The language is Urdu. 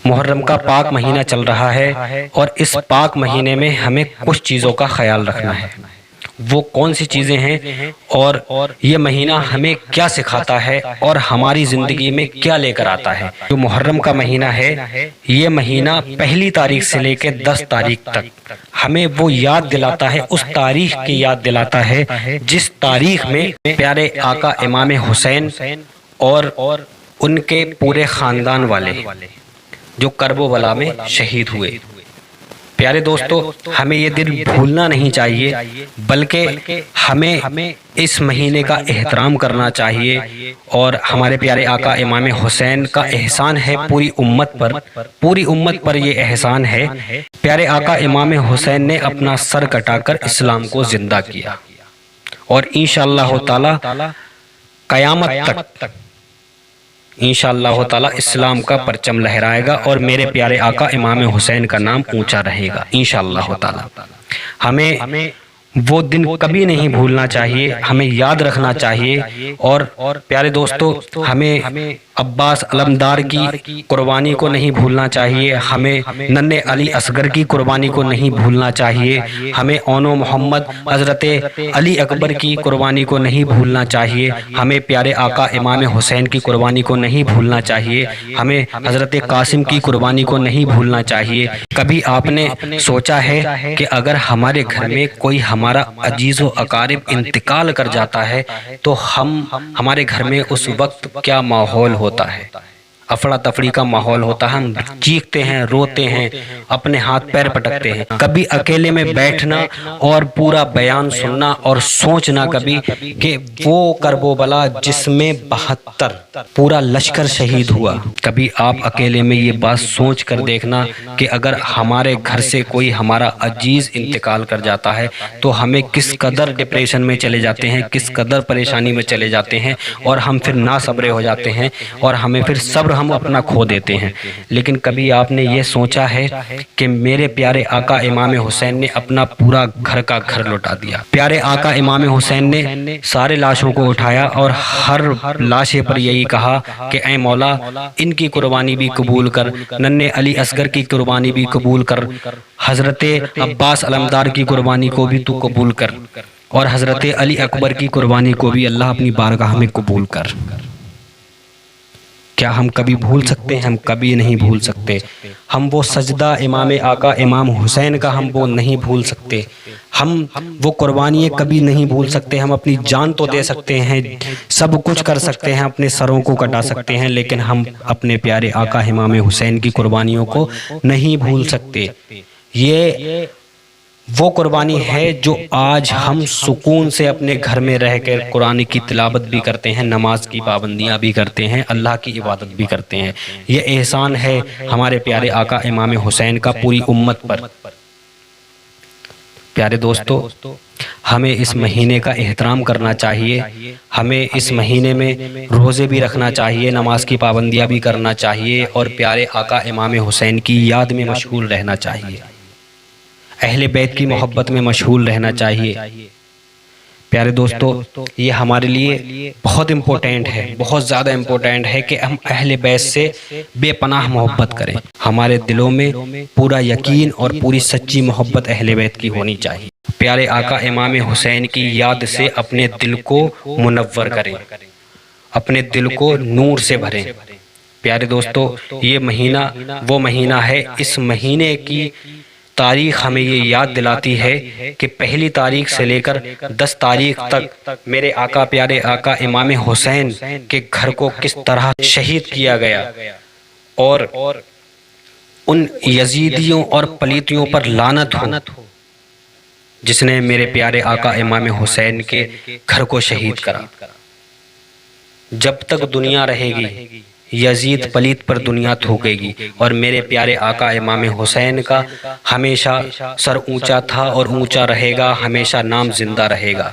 محرم کا پاک مہینہ چل رہا ہے اور اس پاک مہینے میں ہمیں کچھ چیزوں کا خیال رکھنا ہے۔ وہ کون سی چیزیں ہیں اور یہ مہینہ ہمیں کیا سکھاتا ہے اور ہماری زندگی میں کیا لے کر آتا ہے۔ جو محرم کا مہینہ ہے، یہ مہینہ پہلی تاریخ سے لے کے 10 تاریخ تک ہمیں وہ یاد دلاتا ہے، اس تاریخ کی یاد دلاتا ہے جس تاریخ میں پیارے آقا امام حسین اور ان کے پورے خاندان والے جو کرب و بلا میں شہید ہوئے۔ پیارے دوستو، ہمیں یہ دن بھولنا نہیں چاہیے، بلکہ ہمیں اس مہینے کا احترام کرنا چاہیے، اور ہمارے پیارے آقا امام حسین کا احسان ہے پوری امت پر یہ احسان ہے۔ پیارے آقا امام حسین نے اپنا سر کٹا کر اسلام کو زندہ کیا، اور انشاءاللہ تعالی قیامت تک انشاءاللہ تعالی اسلام کا پرچم لہرائے گا، اور میرے پیارے آقا امام حسین کا نام اونچا رہے گا انشاءاللہ تعالی۔ ہمیں وہ دن کبھی نہیں بھولنا چاہیے، ہمیں یاد رکھنا چاہیے، اور پیارے دوستو، ہمیں عباس علمدار کی قربانی کو نہیں بھولنا چاہیے، ہمیں ننھے علی اصغر کی قربانی کو نہیں بھولنا چاہیے، ہمیں اونو محمد حضرت علی اکبر کی قربانی کو نہیں بھولنا چاہیے، ہمیں پیارے آقا امام حسین کی قربانی کو نہیں بھولنا چاہیے، ہمیں حضرت قاسم کی قربانی کو نہیں بھولنا چاہیے۔ کبھی آپ نے سوچا ہے کہ اگر ہمارے گھر میں کوئی ہمارا عزیز و اقارب انتقال کر جاتا ہے تو ہمارے گھر میں اس وقت کیا ماحول ہوتا ہے؟ افڑا تفڑی کا ماحول ہوتا ہے، ہم چیختے ہیں، روتے ہیں، اپنے ہاتھ پیر پٹکتے ہیں۔ کبھی اکیلے میں بیٹھنا اور پورا بیان سننا اور سوچنا کبھی کہ وہ کرب و بلا جس میں 72 پورا لشکر شہید ہوا، کبھی آپ اکیلے میں یہ بات سوچ کر دیکھنا کہ اگر ہمارے گھر سے کوئی ہمارا عزیز انتقال کر جاتا ہے تو ہمیں کس قدر ڈپریشن میں چلے جاتے ہیں، کس قدر پریشانی میں چلے جاتے ہیں، اور ہم پھر ناصبر ہو جاتے ہیں، اور ہمیں پھر صبر ہم اپنا کھو دیتے ہیں۔ لیکن کبھی آپ نے یہ سوچا ہے کہ میرے پیارے آقا امام حسین نے اپنا پورا گھر کا گھر لوٹا دیا؟ پیارے آقا امام حسین نے سارے لاشوں کو اٹھایا اور ہر لاشے پر یہی کہا کہ اے مولا، ان کی قربانی بھی قبول کر، ننھے علی اصغر کی قربانی بھی قبول کر، حضرت عباس علمدار کی قربانی کو بھی تو قبول کر، اور حضرت علی اکبر کی قربانی کو بھی اللہ اپنی بارگاہ میں قبول کر۔ کیا ہم کبھی بھول سکتے ہیں؟ ہم کبھی نہیں بھول سکتے۔ ہم وہ سجدہ امام آقا امام حسین کا ہم وہ نہیں بھول سکتے، ہم وہ قربانیاں کبھی نہیں بھول سکتے۔ ہم اپنی جان تو دے سکتے ہیں، سب کچھ کر سکتے ہیں، اپنے سروں کو کٹا سکتے ہیں، لیکن ہم اپنے پیارے آقا امام حسین کی قربانیوں کو نہیں بھول سکتے۔ یہ وہ قربانی ہے جو آج ہم سکون سے اپنے گھر میں رہ کر قرآن کی تلاوت بھی کرتے ہیں، نماز کی پابندیاں بھی کرتے ہیں، اللہ کی عبادت بھی کرتے ہیں۔ یہ احسان ہے ہمارے پیارے آقا امام حسین کا پوری امت پر۔ پیارے دوستو، ہمیں اس مہینے کا احترام کرنا چاہیے، ہمیں اس مہینے میں روزے بھی رکھنا چاہیے، نماز کی پابندیاں بھی کرنا چاہیے، اور پیارے آقا امام حسین کی یاد میں مشغول رہنا چاہیے، اہل بیت کی محبت میں مشغول رہنا چاہیے۔ پیارے دوستو، یہ ہمارے لیے بہت امپورٹنٹ ہے، بہت زیادہ امپورٹنٹ ہے کہ ہم اہل بیت سے بے پناہ محبت کریں۔ ہمارے دلوں میں پورا یقین اور پوری سچی محبت اہل بیت کی ہونی چاہیے۔ پیارے آقا امام حسین کی یاد سے اپنے دل کو منور کریں، اپنے دل کو نور سے بھریں۔ پیارے دوستو، یہ مہینہ وہ مہینہ ہے، اس مہینے کی تاریخ ہمیں یہ یاد دلاتی ہے کہ پہلی تاریخ سے لے کر 10 تاریخ تک میرے آقا پیارے آقا امام حسین کے گھر کو کس طرح شہید کیا گیا، اور ان یزیدیوں اور پلیتیوں پر لعنت ہو جس نے میرے پیارے آقا امام حسین کے گھر کو شہید کرا۔ جب تک دنیا رہے گی یزید پلیت پر دنیا تھوکے گی، اور میرے پیارے آقا امام حسین کا ہمیشہ سر اونچا تھا اور اونچا رہے گا، ہمیشہ نام زندہ رہے گا۔